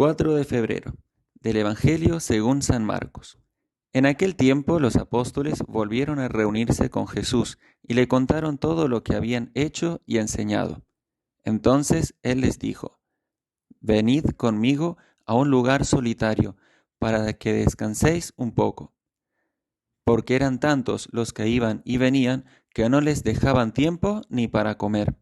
4 de febrero, del Evangelio según San Marcos. En aquel tiempo los apóstoles volvieron a reunirse con Jesús y le contaron todo lo que habían hecho y enseñado. Entonces él les dijo: Venid conmigo a un lugar solitario, para que descanséis un poco. Porque eran tantos los que iban y venían, que no les dejaban tiempo ni para comer.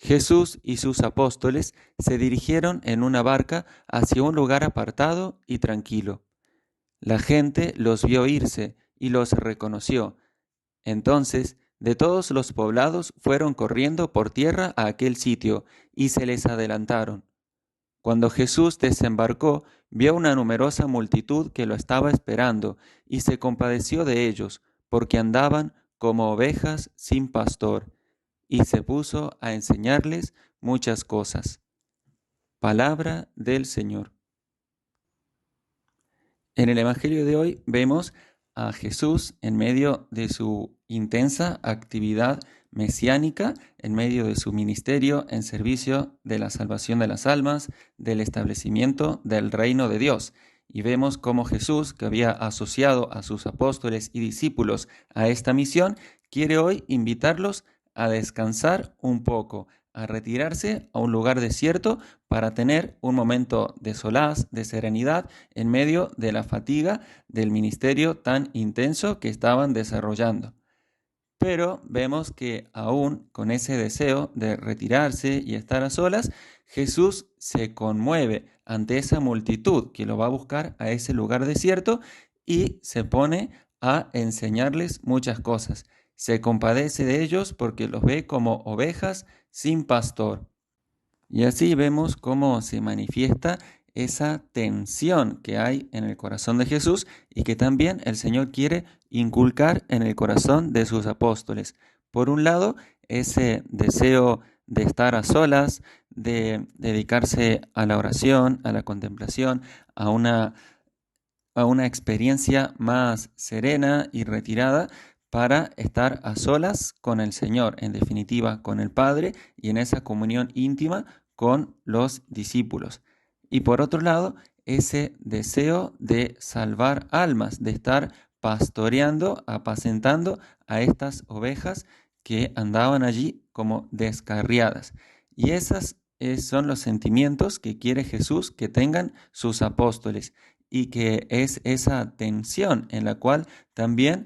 Jesús y sus apóstoles se dirigieron en una barca hacia un lugar apartado y tranquilo. La gente los vio irse y los reconoció. Entonces, de todos los poblados fueron corriendo por tierra a aquel sitio y se les adelantaron. Cuando Jesús desembarcó, vio una numerosa multitud que lo estaba esperando y se compadeció de ellos, porque andaban como ovejas sin pastor, y se puso a enseñarles muchas cosas. Palabra del Señor. En el Evangelio de hoy vemos a Jesús en medio de su intensa actividad mesiánica, en medio de su ministerio en servicio de la salvación de las almas, del establecimiento del reino de Dios. Y vemos cómo Jesús, que había asociado a sus apóstoles y discípulos a esta misión, quiere hoy invitarlos a descansar un poco, a retirarse a un lugar desierto para tener un momento de solaz, de serenidad, en medio de la fatiga del ministerio tan intenso que estaban desarrollando. Pero vemos que aún con ese deseo de retirarse y estar a solas, Jesús se conmueve ante esa multitud que lo va a buscar a ese lugar desierto y se pone a enseñarles muchas cosas. Se compadece de ellos porque los ve como ovejas sin pastor. Y así vemos cómo se manifiesta esa tensión que hay en el corazón de Jesús y que también el Señor quiere inculcar en el corazón de sus apóstoles. Por un lado, ese deseo de estar a solas, de dedicarse a la oración, a la contemplación, a una experiencia más serena y retirada para estar a solas con el Señor, en definitiva con el Padre y en esa comunión íntima con los discípulos. Y por otro lado, ese deseo de salvar almas, de estar pastoreando, apacentando a estas ovejas que andaban allí como descarriadas. Y esos son los sentimientos que quiere Jesús que tengan sus apóstoles, y que es esa tensión en la cual también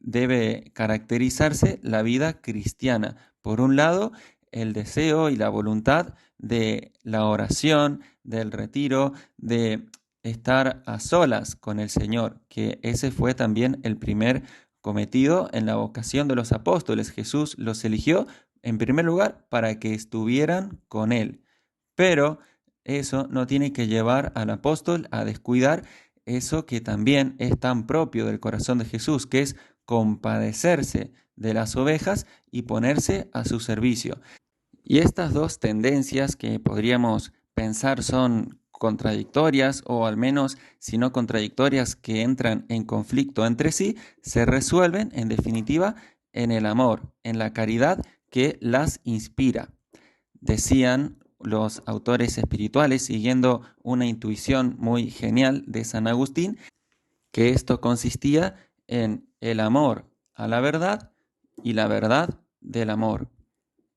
debe caracterizarse la vida cristiana. Por un lado, el deseo y la voluntad de la oración, del retiro, de estar a solas con el Señor, que ese fue también el primer cometido en la vocación de los apóstoles. Jesús los eligió en primer lugar para que estuvieran con Él. Pero eso no tiene que llevar al apóstol a descuidar eso que también es tan propio del corazón de Jesús, que es compadecerse de las ovejas y ponerse a su servicio. Y estas dos tendencias que podríamos pensar son contradictorias, o al menos si no contradictorias, que entran en conflicto entre sí, se resuelven en definitiva en el amor, en la caridad que las inspira. Decían los autores espirituales, siguiendo una intuición muy genial de San Agustín, que esto consistía en el amor a la verdad y la verdad del amor.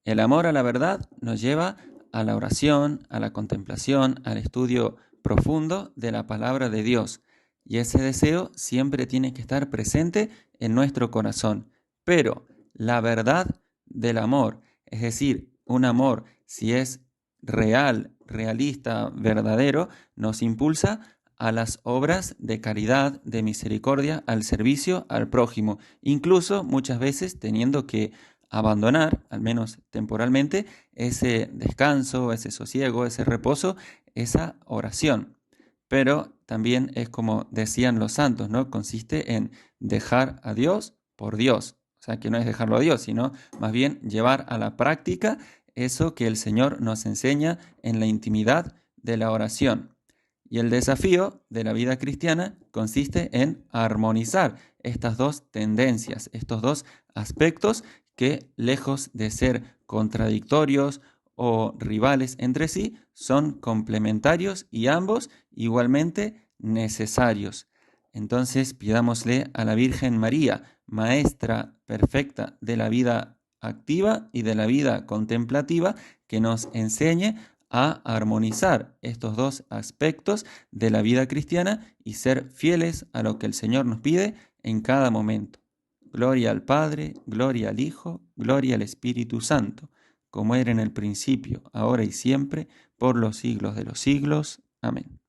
El amor a la verdad nos lleva a la oración, a la contemplación, al estudio profundo de la palabra de Dios. Y ese deseo siempre tiene que estar presente en nuestro corazón. Pero la verdad del amor, es decir, un amor, si es real, realista, verdadero, nos impulsa a las obras de caridad, de misericordia, al servicio al prójimo, incluso muchas veces teniendo que abandonar, al menos temporalmente, ese descanso, ese sosiego, ese reposo, esa oración. Pero también es como decían los santos, ¿no? Consiste en dejar a Dios por Dios. O sea, que no es dejarlo a Dios, sino más bien llevar a la práctica eso que el Señor nos enseña en la intimidad de la oración. Y el desafío de la vida cristiana consiste en armonizar estas dos tendencias, estos dos aspectos que, lejos de ser contradictorios o rivales entre sí, son complementarios y ambos igualmente necesarios. Entonces pidámosle a la Virgen María, maestra perfecta de la vida activa y de la vida contemplativa, que nos enseñe a armonizar estos dos aspectos de la vida cristiana y ser fieles a lo que el Señor nos pide en cada momento. Gloria al Padre, gloria al Hijo, gloria al Espíritu Santo, como era en el principio, ahora y siempre, por los siglos de los siglos. Amén.